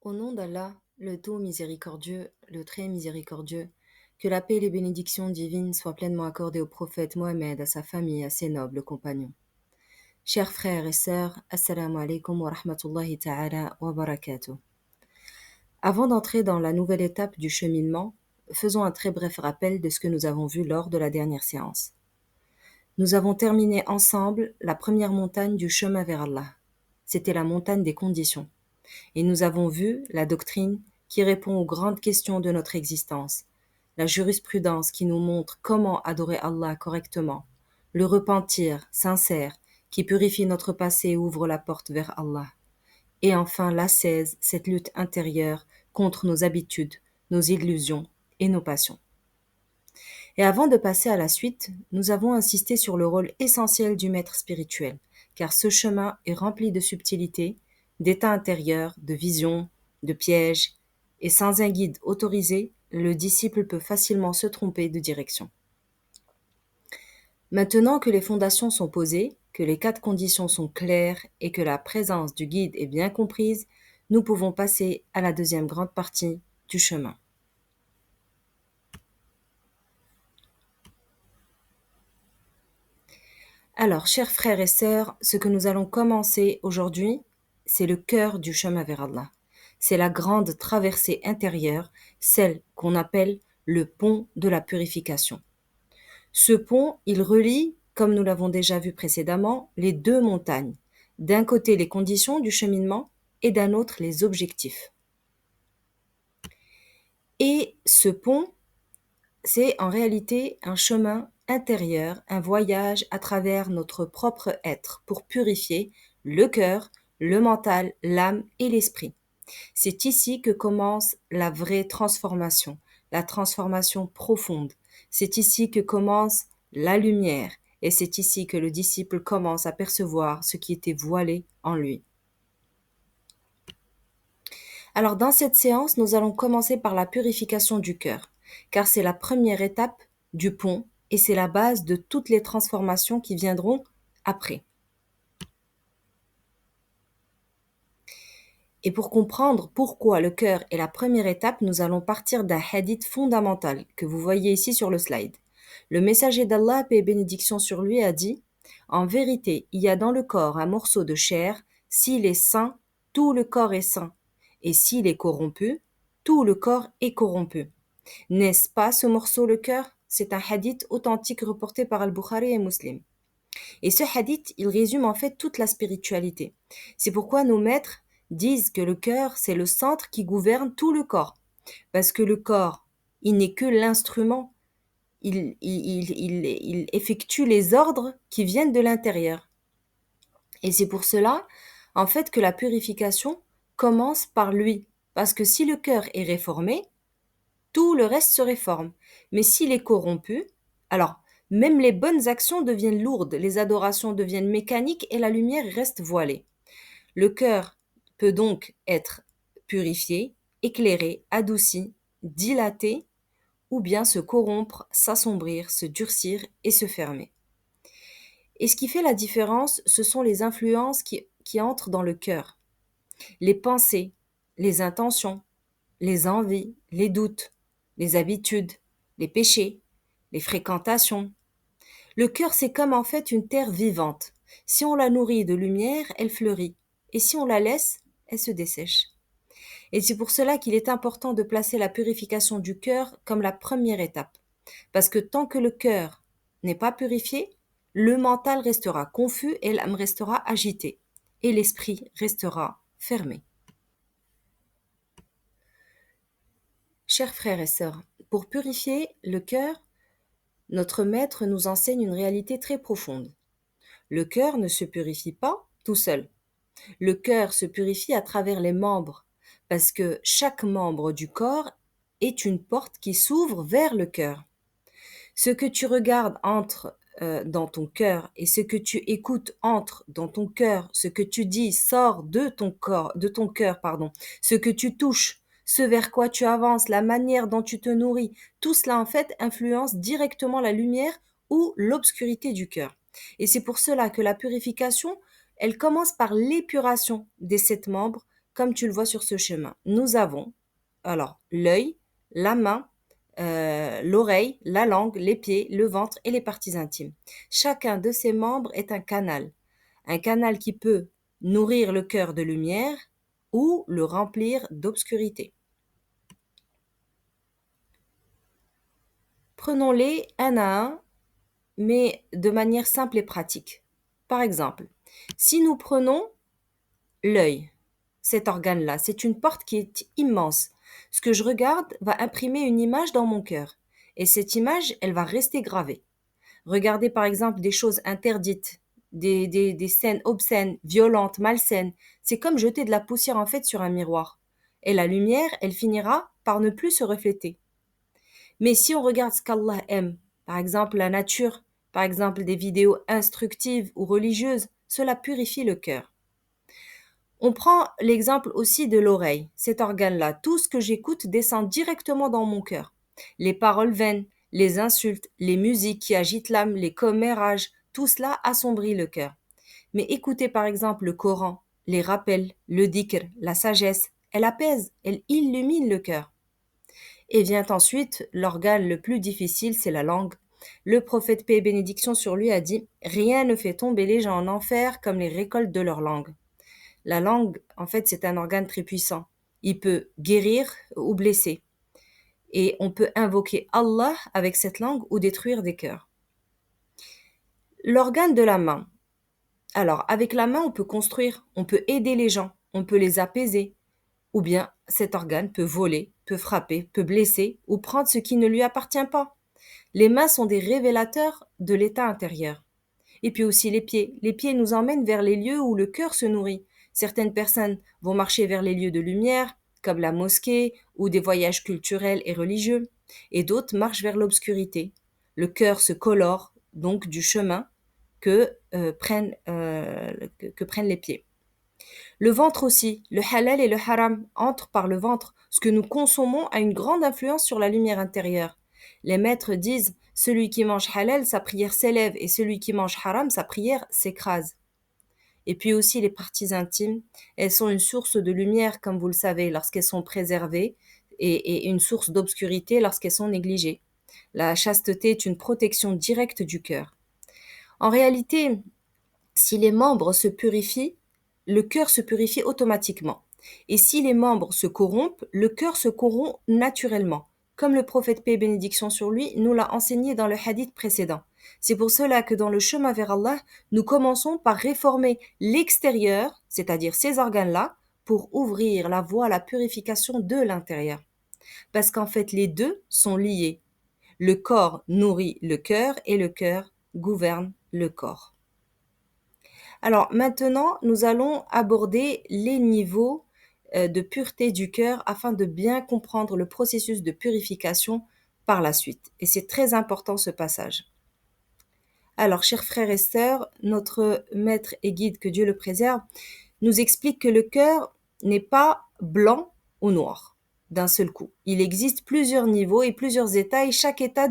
Au nom d'Allah, le tout miséricordieux, le très miséricordieux, que la paix et les bénédictions divines soient pleinement accordées au prophète Mohammed, à sa famille et à ses nobles compagnons. Chers frères et sœurs, Assalamu alaikum wa rahmatullahi ta'ala wa barakatuh. Avant d'entrer dans la nouvelle étape du cheminement, faisons un très bref rappel de ce que nous avons vu lors de la dernière séance. Nous avons terminé ensemble la première montagne du chemin vers Allah. C'était la montagne des conditions. Et nous avons vu la doctrine qui répond aux grandes questions de notre existence, la jurisprudence qui nous montre comment adorer Allah correctement, le repentir sincère qui purifie notre passé et ouvre la porte vers Allah, et enfin l'ascèse, cette lutte intérieure contre nos habitudes, nos illusions et nos passions. Et avant de passer à la suite, nous avons insisté sur le rôle essentiel du maître spirituel, car ce chemin est rempli de subtilités, d'états intérieurs, de visions, de pièges, et sans un guide autorisé, le disciple peut facilement se tromper de direction. Maintenant que les fondations sont posées, que les 4 conditions sont claires et que la présence du guide est bien comprise, nous pouvons passer à la deuxième grande partie du chemin. Alors, chers frères et sœurs, ce que nous allons commencer aujourd'hui, c'est le cœur du chemin vers Allah. C'est la grande traversée intérieure, celle qu'on appelle le pont de la purification. Ce pont, il relie, comme nous l'avons déjà vu précédemment, les 2 montagnes. D'un côté, les conditions du cheminement et d'un autre, les objectifs. Et ce pont, c'est en réalité un chemin intérieur, un voyage à travers notre propre être pour purifier le cœur, le mental, l'âme et l'esprit. C'est ici que commence la vraie transformation, la transformation profonde. C'est ici que commence la lumière et c'est ici que le disciple commence à percevoir ce qui était voilé en lui. Alors dans cette séance, nous allons commencer par la purification du cœur, car c'est la première étape du pont et c'est la base de toutes les transformations qui viendront après. Et pour comprendre pourquoi le cœur est la première étape, nous allons partir d'un hadith fondamental que vous voyez ici sur le slide. Le messager d'Allah, paix et bénédiction sur lui, a dit « En vérité, il y a dans le corps un morceau de chair, s'il est sain, tout le corps est sain, et s'il est corrompu, tout le corps est corrompu. » N'est-ce pas ce morceau le cœur? C'est un hadith authentique reporté par Al-Bukhari et Muslim. Et ce hadith, il résume en fait toute la spiritualité. C'est pourquoi nos maîtres disent que le cœur, c'est le centre qui gouverne tout le corps. Parce que le corps, il n'est que l'instrument. Il effectue les ordres qui viennent de l'intérieur. Et c'est pour cela, en fait, que la purification commence par lui. Parce que si le cœur est réformé, tout le reste se réforme. Mais s'il est corrompu, alors même les bonnes actions deviennent lourdes, les adorations deviennent mécaniques et la lumière reste voilée. Le cœur peut donc être purifié, éclairé, adouci, dilaté, ou bien se corrompre, s'assombrir, se durcir et se fermer. Et ce qui fait la différence, ce sont les influences qui entrent dans le cœur. Les pensées, les intentions, les envies, les doutes, les habitudes, les péchés, les fréquentations. Le cœur, c'est comme en fait une terre vivante. Si on la nourrit de lumière, elle fleurit. Et si on la laisse, elle se dessèche. Et c'est pour cela qu'il est important de placer la purification du cœur comme la première étape. Parce que tant que le cœur n'est pas purifié, le mental restera confus et l'âme restera agitée. Et l'esprit restera fermé. Chers frères et sœurs, pour purifier le cœur, notre maître nous enseigne une réalité très profonde. Le cœur ne se purifie pas tout seul. Le cœur se purifie à travers les membres, parce que chaque membre du corps est une porte qui s'ouvre vers le cœur. Ce que tu regardes entre dans ton cœur et ce que tu écoutes entre dans ton cœur, ce que tu dis sort de ton cœur, pardon, ce que tu touches, ce vers quoi tu avances, la manière dont tu te nourris, tout cela en fait influence directement la lumière ou l'obscurité du cœur. Et c'est pour cela que la purification, elle commence par l'épuration des 7 membres comme tu le vois sur ce chemin. Nous avons alors l'œil, la main, l'oreille, la langue, les pieds, le ventre et les parties intimes. Chacun de ces membres est un canal qui peut nourrir le cœur de lumière ou le remplir d'obscurité. Prenons-les un à un, mais de manière simple et pratique. Par exemple, si nous prenons l'œil, cet organe-là, c'est une porte qui est immense. Ce que je regarde va imprimer une image dans mon cœur. Et cette image, elle va rester gravée. Regardez par exemple des choses interdites, des scènes obscènes, violentes, malsaines. C'est comme jeter de la poussière en fait sur un miroir. Et la lumière, elle finira par ne plus se refléter. Mais si on regarde ce qu'Allah aime, par exemple la nature, par exemple des vidéos instructives ou religieuses, cela purifie le cœur. On prend l'exemple aussi de l'oreille, cet organe-là. Tout ce que j'écoute descend directement dans mon cœur. Les paroles vaines, les insultes, les musiques qui agitent l'âme, les commérages, tout cela assombrit le cœur. Mais écoutez par exemple le Coran, les rappels, le dhikr, la sagesse, elle apaise, elle illumine le cœur. Et vient ensuite l'organe le plus difficile, c'est la langue. Le prophète paix et bénédiction sur lui a dit: rien ne fait tomber les gens en enfer comme les récoltes de leur langue. La langue, en fait, c'est un organe très puissant. Il peut guérir ou blesser. Et on peut invoquer Allah avec cette langue ou détruire des cœurs. L'organe de la main. Alors, avec la main, on peut construire, on peut aider les gens, on peut les apaiser. Ou bien, cet organe peut voler, peut frapper, peut blesser ou prendre ce qui ne lui appartient pas. Les mains sont des révélateurs de l'état intérieur. Et puis aussi les pieds. Les pieds nous emmènent vers les lieux où le cœur se nourrit. Certaines personnes vont marcher vers les lieux de lumière, comme la mosquée ou des voyages culturels et religieux, et d'autres marchent vers l'obscurité. Le cœur se colore donc du chemin que prennent les pieds. Le ventre aussi, le halal et le haram entrent par le ventre. Ce que nous consommons a une grande influence sur la lumière intérieure. Les maîtres disent: celui qui mange halal, sa prière s'élève, et celui qui mange haram, sa prière s'écrase. Et puis aussi les parties intimes, elles sont une source de lumière, comme vous le savez, lorsqu'elles sont préservées, et une source d'obscurité lorsqu'elles sont négligées. La chasteté est une protection directe du cœur. En réalité, si les membres se purifient, le cœur se purifie automatiquement. Et si les membres se corrompent, le cœur se corrompt naturellement, comme le prophète paix et bénédiction sur lui nous l'a enseigné dans le hadith précédent. C'est pour cela que dans le chemin vers Allah, nous commençons par réformer l'extérieur, c'est-à-dire ces organes-là, pour ouvrir la voie à la purification de l'intérieur. Parce qu'en fait, les deux sont liés. Le corps nourrit le cœur et le cœur gouverne le corps. Alors maintenant, nous allons aborder les niveaux de pureté du cœur afin de bien comprendre le processus de purification par la suite. Et c'est très important ce passage. Alors, chers frères et sœurs, notre maître et guide, que Dieu le préserve, nous explique que le cœur n'est pas blanc ou noir d'un seul coup. Il existe plusieurs niveaux et plusieurs états, et chaque état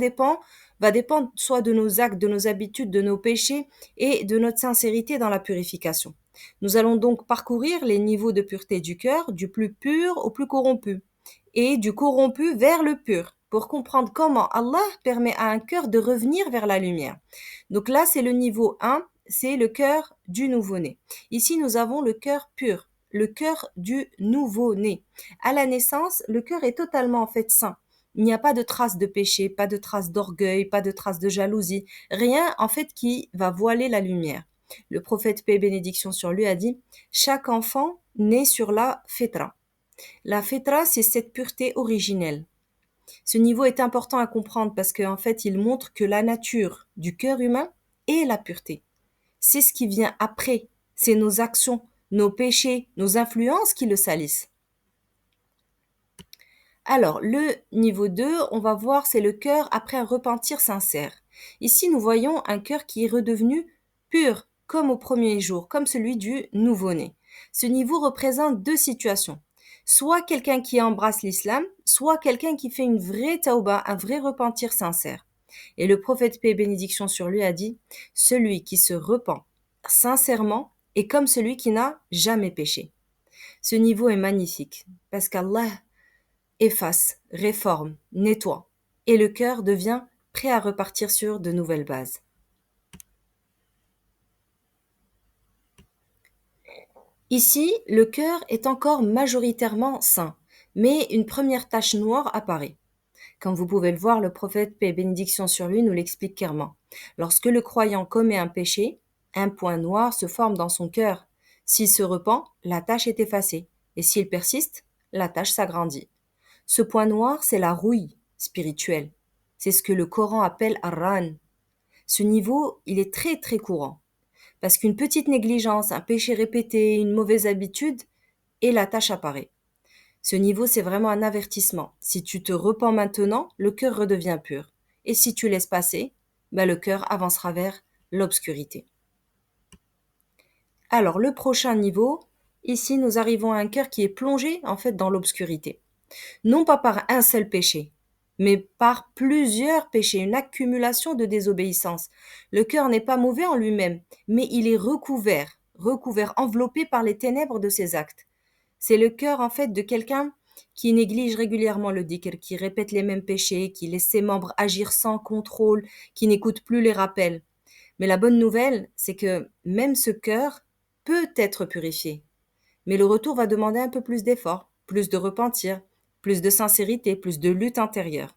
va dépendre soit de nos actes, de nos habitudes, de nos péchés et de notre sincérité dans la purification. Nous allons donc parcourir les niveaux de pureté du cœur, du plus pur au plus corrompu, et du corrompu vers le pur, pour comprendre comment Allah permet à un cœur de revenir vers la lumière. Donc là, c'est le niveau 1, c'est le cœur du nouveau-né. Ici, nous avons le cœur pur, le cœur du nouveau-né. À la naissance, le cœur est totalement en fait saint. Il n'y a pas de traces de péché, pas de traces d'orgueil, pas de traces de jalousie, rien en fait qui va voiler la lumière. Le prophète paix et bénédiction sur lui a dit: chaque enfant naît sur la fitra. La fitra, c'est cette pureté originelle. Ce niveau est important à comprendre parce qu'en fait, il montre que la nature du cœur humain est la pureté. C'est ce qui vient après. C'est nos actions, nos péchés, nos influences qui le salissent. Alors, le niveau 2, on va voir, c'est le cœur après un repentir sincère. Ici, nous voyons un cœur qui est redevenu pur, comme au premier jour, comme celui du nouveau-né. Ce niveau représente deux situations. Soit quelqu'un qui embrasse l'islam, soit quelqu'un qui fait une vraie tauba, un vrai repentir sincère. Et le prophète paix et bénédiction sur lui a dit: celui qui se repent sincèrement est comme celui qui n'a jamais péché. Ce niveau est magnifique parce qu'Allah efface, réforme, nettoie et le cœur devient prêt à repartir sur de nouvelles bases. Ici, le cœur est encore majoritairement sain, mais une première tache noire apparaît. Comme vous pouvez le voir, le prophète, paix et bénédiction sur lui, nous l'explique clairement. Lorsque le croyant commet un péché, un point noir se forme dans son cœur. S'il se repent, la tache est effacée, et s'il persiste, la tache s'agrandit. Ce point noir, c'est la rouille spirituelle. C'est ce que le Coran appelle Arran. Ce niveau, il est très très courant. Parce qu'une petite négligence, un péché répété, une mauvaise habitude, et la tâche apparaît. Ce niveau, c'est vraiment un avertissement. Si tu te repens maintenant, le cœur redevient pur. Et si tu laisses passer, le cœur avancera vers l'obscurité. Alors, le prochain niveau, ici, nous arrivons à un cœur qui est plongé, en fait, dans l'obscurité. Non pas par un seul péché, mais par plusieurs péchés, une accumulation de désobéissance. Le cœur n'est pas mauvais en lui-même, mais il est recouvert, enveloppé par les ténèbres de ses actes. C'est le cœur en fait de quelqu'un qui néglige régulièrement le dhikr, qui répète les mêmes péchés, qui laisse ses membres agir sans contrôle, qui n'écoute plus les rappels. Mais la bonne nouvelle, c'est que même ce cœur peut être purifié. Mais le retour va demander un peu plus d'effort, plus de repentir, plus de sincérité, plus de lutte intérieure.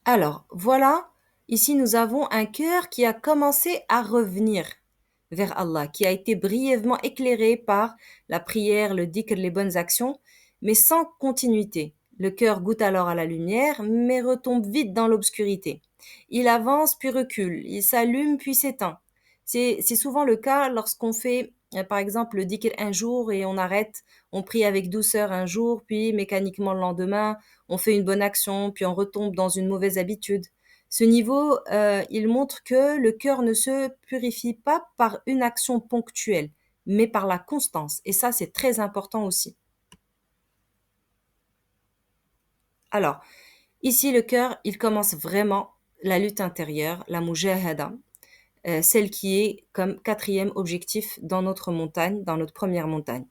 Alors, voilà, ici nous avons un cœur qui a commencé à revenir vers Allah, qui a été brièvement éclairé par la prière, le dhikr, les bonnes actions, mais sans continuité. Le cœur goûte alors à la lumière, mais retombe vite dans l'obscurité. Il avance puis recule, il s'allume puis s'éteint. C'est souvent le cas lorsqu'on fait, par exemple, le dhikr un jour et on arrête, on prie avec douceur un jour, puis mécaniquement le lendemain, on fait une bonne action, puis on retombe dans une mauvaise habitude. Ce niveau, il montre que le cœur ne se purifie pas par une action ponctuelle, mais par la constance. Et ça, c'est très important aussi. Alors, ici, le cœur, il commence vraiment la lutte intérieure, la mujahada, celle qui est comme quatrième objectif dans notre montagne, dans notre première montagne.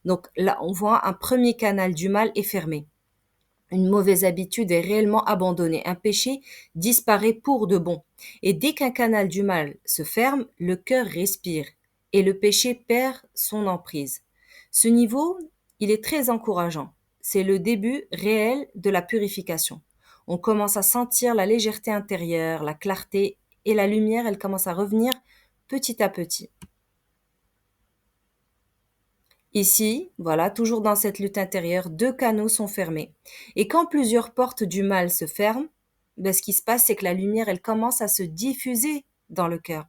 Donc là, on voit un premier canal du mal est fermé. Une mauvaise habitude est réellement abandonnée. Un péché disparaît pour de bon. Et dès qu'un canal du mal se ferme, le cœur respire et le péché perd son emprise. Ce niveau, il est très encourageant. C'est le début réel de la purification. On commence à sentir la légèreté intérieure, la clarté et la lumière, elle commence à revenir petit à petit. Ici, voilà, toujours dans cette lutte intérieure, deux canaux sont fermés. Et quand plusieurs portes du mal se ferment, ce qui se passe, c'est que la lumière, elle commence à se diffuser dans le cœur.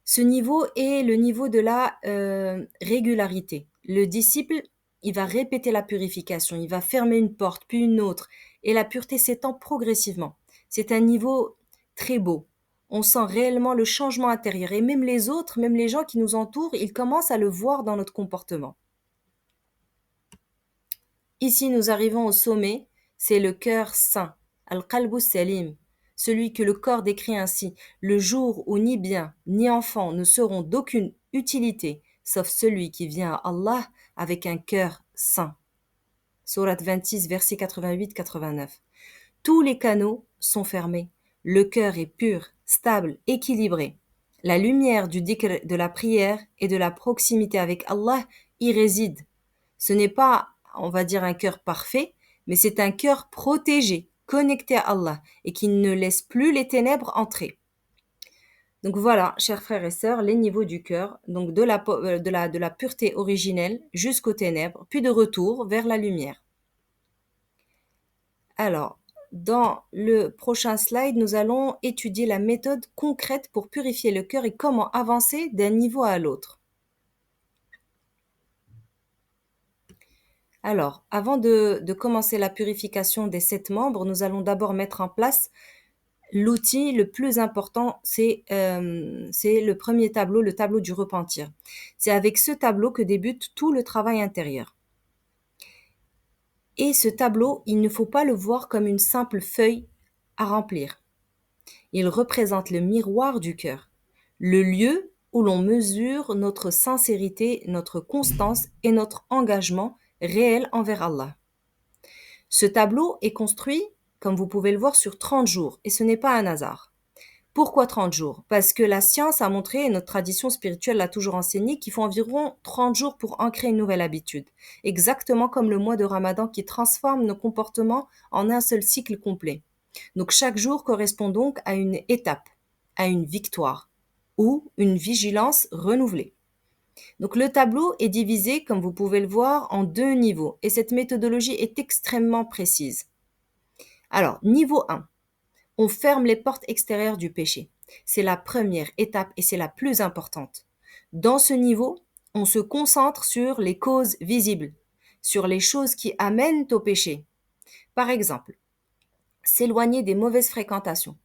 Ce niveau est le niveau de la régularité. Le disciple, il va répéter la purification, il va fermer une porte, puis une autre, et la pureté s'étend progressivement. C'est un niveau très beau. On sent réellement le changement intérieur, et même les autres, même les gens qui nous entourent, ils commencent à le voir dans notre comportement. Ici, nous arrivons au sommet, c'est le cœur saint, al-qalbu salim, celui que le corps décrit ainsi, le jour où ni bien ni enfant ne seront d'aucune utilité, sauf celui qui vient à Allah avec un cœur saint. Sourate 26, versets 88-89. Tous les canaux sont fermés. Le cœur est pur, stable, équilibré. La lumière du dhikr, de la prière et de la proximité avec Allah y réside. Ce n'est pas, on va dire, un cœur parfait, mais c'est un cœur protégé, connecté à Allah et qui ne laisse plus les ténèbres entrer. Donc voilà, chers frères et sœurs, les niveaux du cœur, donc de la pureté originelle jusqu'aux ténèbres, puis de retour vers la lumière. Alors, dans le prochain slide, nous allons étudier la méthode concrète pour purifier le cœur et comment avancer d'un niveau à l'autre. Alors, avant de commencer la purification des 7 membres, nous allons d'abord mettre en place l'outil le plus important, c'est le premier tableau, le tableau du repentir. C'est avec ce tableau que débute tout le travail intérieur. Et ce tableau, il ne faut pas le voir comme une simple feuille à remplir. Il représente le miroir du cœur, le lieu où l'on mesure notre sincérité, notre constance et notre engagement réel envers Allah. Ce tableau est construit, comme vous pouvez le voir, sur 30 jours, et ce n'est pas un hasard. Pourquoi 30 jours? Parce que la science a montré, et notre tradition spirituelle l'a toujours enseigné, qu'il faut environ 30 jours pour ancrer une nouvelle habitude. Exactement comme le mois de Ramadan qui transforme nos comportements en un seul cycle complet. Donc chaque jour correspond donc à une étape, à une victoire ou une vigilance renouvelée. Donc le tableau est divisé, comme vous pouvez le voir, en deux niveaux et cette méthodologie est extrêmement précise. Alors, niveau 1, on ferme les portes extérieures du péché. C'est la première étape et c'est la plus importante. Dans ce niveau, on se concentre sur les causes visibles, sur les choses qui amènent au péché. Par exemple, s'éloigner des mauvaises fréquentations,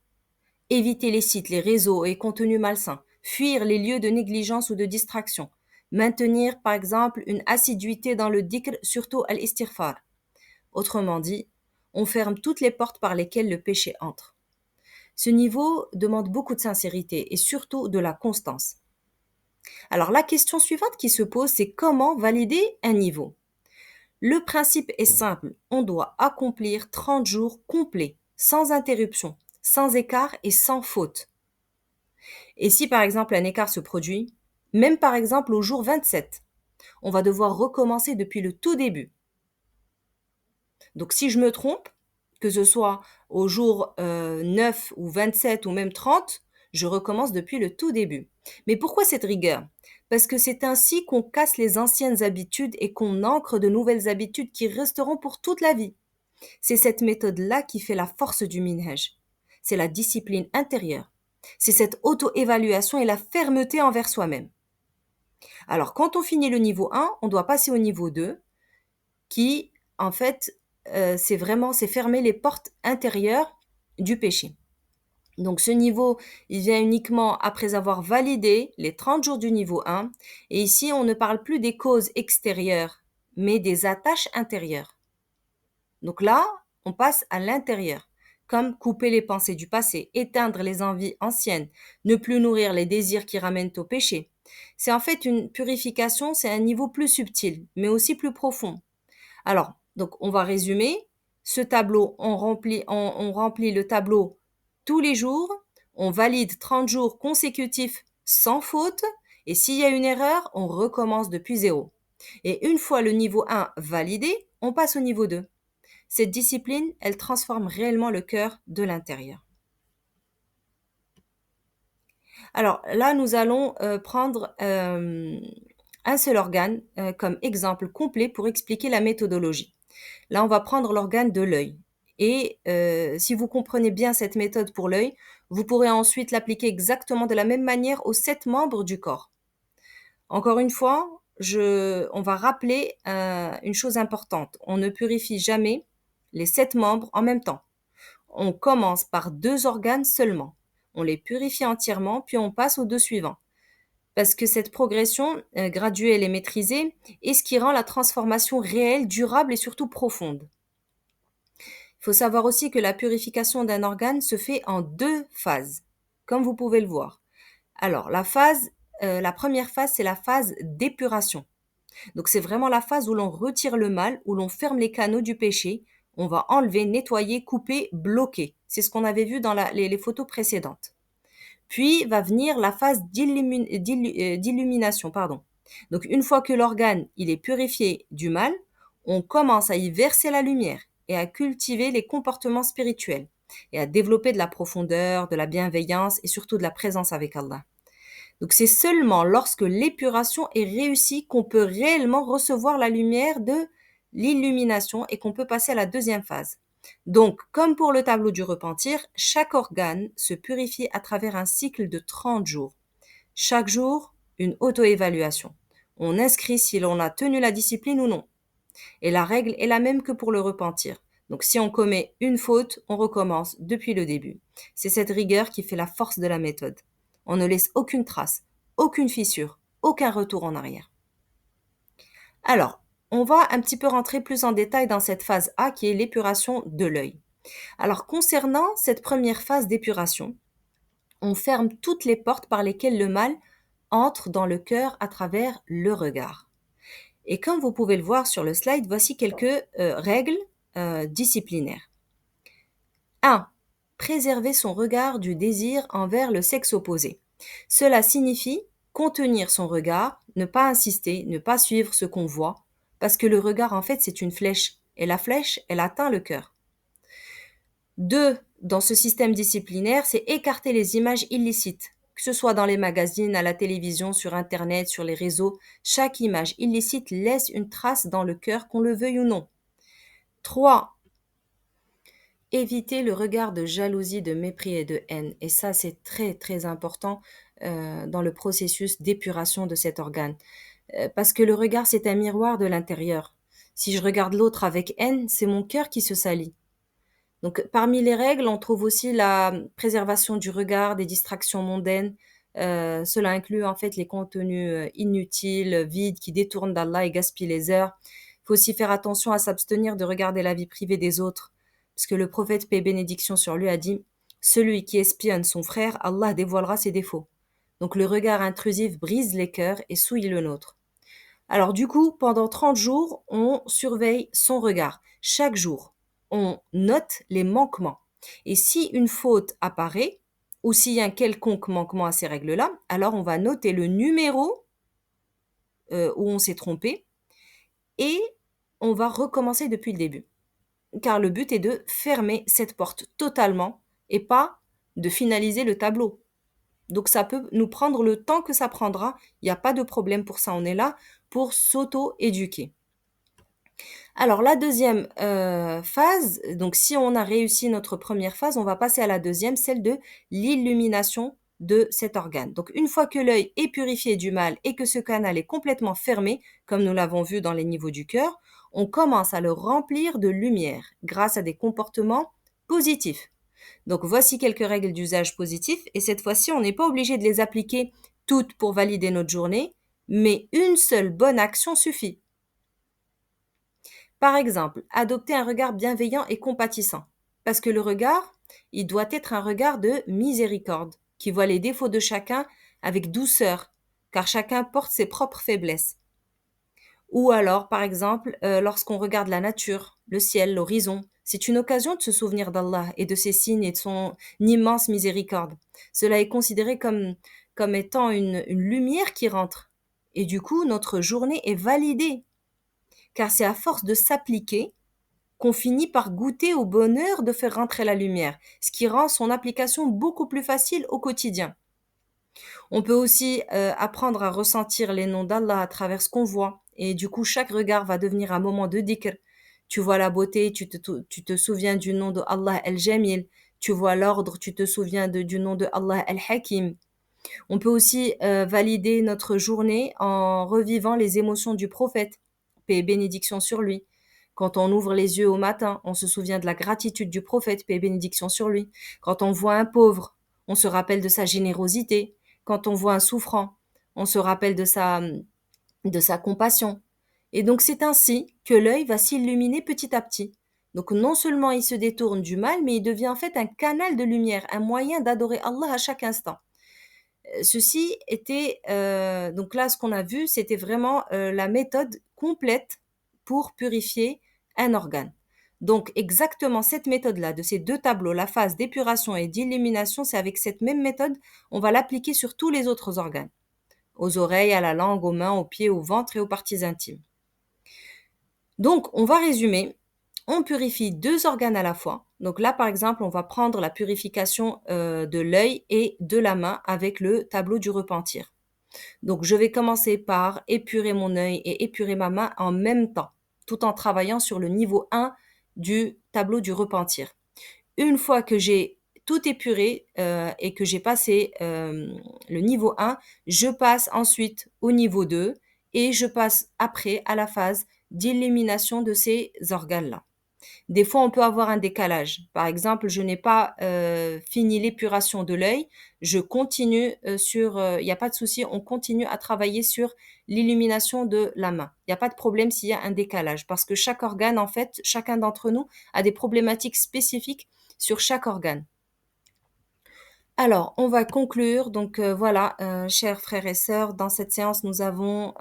éviter les sites, les réseaux et contenus malsains, fuir les lieux de négligence ou de distraction, maintenir par exemple une assiduité dans le dhikr, surtout al-istighfar. Autrement dit, on ferme toutes les portes par lesquelles le péché entre. Ce niveau demande beaucoup de sincérité et surtout de la constance. Alors la question suivante qui se pose, c'est comment valider un niveau? Le principe est simple, on doit accomplir 30 jours complets, sans interruption, sans écart et sans faute. Et si par exemple un écart se produit, même par exemple au jour 27, on va devoir recommencer depuis le tout début. Donc si je me trompe, que ce soit au jour 9 ou 27 ou même 30, je recommence depuis le tout début. Mais pourquoi cette rigueur? Parce que c'est ainsi qu'on casse les anciennes habitudes et qu'on ancre de nouvelles habitudes qui resteront pour toute la vie. C'est cette méthode-là qui fait la force du minhaj. C'est la discipline intérieure. C'est cette auto-évaluation et la fermeté envers soi-même. Alors, quand on finit le niveau 1, on doit passer au niveau 2, qui, en fait, c'est fermer les portes intérieures du péché. Donc, ce niveau, il vient uniquement après avoir validé les 30 jours du niveau 1. Et ici, on ne parle plus des causes extérieures, mais des attaches intérieures. Donc là, on passe à l'intérieur, comme couper les pensées du passé, éteindre les envies anciennes, ne plus nourrir les désirs qui ramènent au péché. C'est en fait une purification, c'est un niveau plus subtil, mais aussi plus profond. Alors, donc on va résumer. Ce tableau, on remplit le tableau tous les jours, on valide 30 jours consécutifs sans faute, et s'il y a une erreur, on recommence depuis zéro. Et une fois le niveau 1 validé, on passe au niveau 2. Cette discipline, elle transforme réellement le cœur de l'intérieur. Alors là, nous allons prendre un seul organe comme exemple complet pour expliquer la méthodologie. Là, on va prendre l'organe de l'œil. Et si vous comprenez bien cette méthode pour l'œil, vous pourrez ensuite l'appliquer exactement de la même manière aux 7 membres du corps. Encore une fois, on va rappeler une chose importante. On ne purifie jamais les 7 membres en même temps. On commence par 2 organes seulement. On les purifie entièrement, puis on passe aux 2 suivants. Parce que cette progression graduelle et maîtrisée est ce qui rend la transformation réelle, durable et surtout profonde. Il faut savoir aussi que la purification d'un organe se fait en 2 phases, comme vous pouvez le voir. Alors, la première phase, c'est la phase d'épuration. Donc, c'est vraiment la phase où l'on retire le mal, où l'on ferme les canaux du péché. On va enlever, nettoyer, couper, bloquer. C'est ce qu'on avait vu dans les photos précédentes. Puis va venir la phase d'illumination, pardon. Donc, une fois que l'organe il est purifié du mal, on commence à y verser la lumière et à cultiver les comportements spirituels et à développer de la profondeur, de la bienveillance et surtout de la présence avec Allah. Donc c'est seulement lorsque l'épuration est réussie qu'on peut réellement recevoir la lumière de l'illumination et qu'on peut passer à la deuxième phase. Donc, comme pour le tableau du repentir, chaque organe se purifie à travers un cycle de 30 jours. Chaque jour, une auto-évaluation. On inscrit si l'on a tenu la discipline ou non. Et la règle est la même que pour le repentir. Donc si on commet une faute, on recommence depuis le début. C'est cette rigueur qui fait la force de la méthode. On ne laisse aucune trace, aucune fissure, aucun retour en arrière. Alors, on va un petit peu rentrer plus en détail dans cette phase A qui est l'épuration de l'œil. Alors concernant cette première phase d'épuration, on ferme toutes les portes par lesquelles le mal entre dans le cœur à travers le regard. Et comme vous pouvez le voir sur le slide, voici quelques règles disciplinaires. 1. Préserver son regard du désir envers le sexe opposé. Cela signifie contenir son regard, ne pas insister, ne pas suivre ce qu'on voit, parce que le regard, en fait, c'est une flèche, et la flèche, elle atteint le cœur. 2. Dans ce système disciplinaire, c'est écarter les images illicites, que ce soit dans les magazines, à la télévision, sur Internet, sur les réseaux. Chaque image illicite laisse une trace dans le cœur, qu'on le veuille ou non. 3. Éviter le regard de jalousie, de mépris et de haine. Et ça, c'est très, très important dans le processus d'épuration de cet organe. Parce que le regard, c'est un miroir de l'intérieur. Si je regarde l'autre avec haine, c'est mon cœur qui se salit. Donc, parmi les règles, on trouve aussi la préservation du regard, des distractions mondaines. Cela inclut en fait les contenus inutiles, vides, qui détournent d'Allah et gaspillent les heures. Il faut aussi faire attention à s'abstenir de regarder la vie privée des autres, parce que le prophète, paix et bénédiction sur lui, a dit « Celui qui espionne son frère, Allah dévoilera ses défauts. » Donc le regard intrusif brise les cœurs et souille le nôtre. Alors du coup, pendant 30 jours, on surveille son regard. Chaque jour, on note les manquements. Et si une faute apparaît, ou s'il y a un quelconque manquement à ces règles-là, alors on va noter le numéro où on s'est trompé et on va recommencer depuis le début. Car le but est de fermer cette porte totalement et pas de finaliser le tableau. Donc ça peut nous prendre le temps que ça prendra, il n'y a pas de problème pour ça, on est là pour s'auto-éduquer. Alors la deuxième phase, donc si on a réussi notre première phase, on va passer à la deuxième, celle de l'illumination de cet organe. Donc une fois que l'œil est purifié du mal et que ce canal est complètement fermé, comme nous l'avons vu dans les niveaux du cœur, on commence à le remplir de lumière grâce à des comportements positifs. Donc voici quelques règles d'usage positif et cette fois-ci, on n'est pas obligé de les appliquer toutes pour valider notre journée, mais une seule bonne action suffit. Par exemple, adopter un regard bienveillant et compatissant. Parce que le regard, il doit être un regard de miséricorde, qui voit les défauts de chacun avec douceur, car chacun porte ses propres faiblesses. Ou alors, par exemple, lorsqu'on regarde la nature, le ciel, l'horizon, c'est une occasion de se souvenir d'Allah et de ses signes et de son immense miséricorde. Cela est considéré comme étant une lumière qui rentre. Et du coup, notre journée est validée. Car c'est à force de s'appliquer qu'on finit par goûter au bonheur de faire rentrer la lumière, ce qui rend son application beaucoup plus facile au quotidien. On peut aussi apprendre à ressentir les noms d'Allah à travers ce qu'on voit. Et du coup, chaque regard va devenir un moment de dhikr. Tu vois la beauté, tu te souviens du nom de Allah El-Jamil. Tu vois l'ordre, tu te souviens du nom de Allah El-Hakim. On peut aussi valider notre journée en revivant les émotions du prophète, paix et bénédiction sur lui. Quand on ouvre les yeux au matin, on se souvient de la gratitude du prophète, paix et bénédiction sur lui. Quand on voit un pauvre, on se rappelle de sa générosité. Quand on voit un souffrant, on se rappelle de sa compassion. Et donc c'est ainsi que l'œil va s'illuminer petit à petit. Donc non seulement il se détourne du mal, mais il devient en fait un canal de lumière, un moyen d'adorer Allah à chaque instant. Ceci était, donc là ce qu'on a vu, c'était vraiment la méthode complète pour purifier un organe. Donc exactement cette méthode-là, de ces deux tableaux, la phase d'épuration et d'illumination, c'est avec cette même méthode, on va l'appliquer sur tous les autres organes. Aux oreilles, à la langue, aux mains, aux pieds, au ventre et aux parties intimes. Donc on va résumer. On purifie deux organes à la fois. Donc là, par exemple, on va prendre la purification de l'œil et de la main avec le tableau du repentir. Donc je vais commencer par épurer mon œil et épurer ma main en même temps, tout en travaillant sur le niveau 1 du tableau du repentir. Une fois que j'ai tout épuré et que j'ai passé le niveau 1, je passe ensuite au niveau 2 et je passe après à la phase d'élimination de ces organes-là. Des fois, on peut avoir un décalage. Par exemple, je n'ai pas fini l'épuration de l'œil, je continue il n'y a pas de souci, on continue à travailler sur l'illumination de la main. Il n'y a pas de problème s'il y a un décalage, parce que chaque organe, en fait, chacun d'entre nous a des problématiques spécifiques sur chaque organe. Alors, on va conclure. Donc voilà, chers frères et sœurs, dans cette séance, nous avons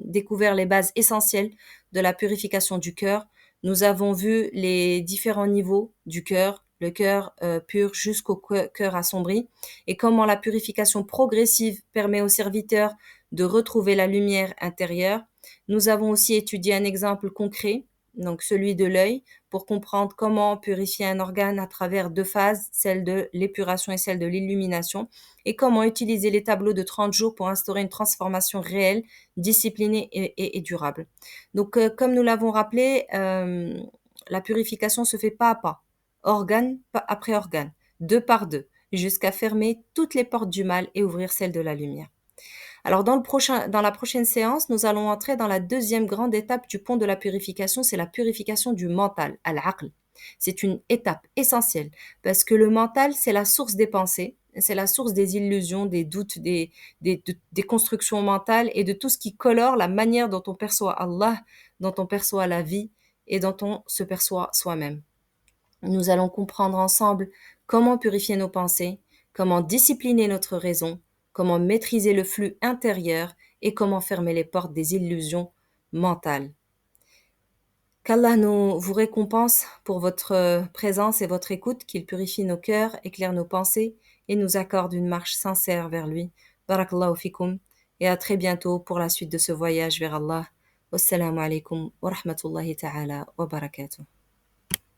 découvert les bases essentielles de la purification du cœur. Nous avons vu les différents niveaux du cœur, le cœur pur jusqu'au cœur assombri, et comment la purification progressive permet aux serviteurs de retrouver la lumière intérieure. Nous avons aussi étudié un exemple concret, donc celui de l'œil, pour comprendre comment purifier un organe à travers deux phases, celle de l'épuration et celle de l'illumination, et comment utiliser les tableaux de 30 jours pour instaurer une transformation réelle, disciplinée et durable. Donc, comme nous l'avons rappelé, la purification se fait pas à pas, organe après organe, deux par deux, jusqu'à fermer toutes les portes du mal et ouvrir celles de la lumière. Alors dans la prochaine séance, nous allons entrer dans la deuxième grande étape du pont de la purification, c'est la purification du mental, al-aql. C'est une étape essentielle parce que le mental, c'est la source des pensées, c'est la source des illusions, des doutes, des constructions mentales et de tout ce qui colore la manière dont on perçoit Allah, dont on perçoit la vie et dont on se perçoit soi-même. Nous allons comprendre ensemble comment purifier nos pensées, comment discipliner notre raison, comment maîtriser le flux intérieur et comment fermer les portes des illusions mentales. Qu'Allah vous récompense pour votre présence et votre écoute, qu'il purifie nos cœurs, éclaire nos pensées et nous accorde une marche sincère vers lui. Barakallahu fikum et à très bientôt pour la suite de ce voyage vers Allah. Wassalamu alaikum wa rahmatullahi ta'ala wa barakatuh.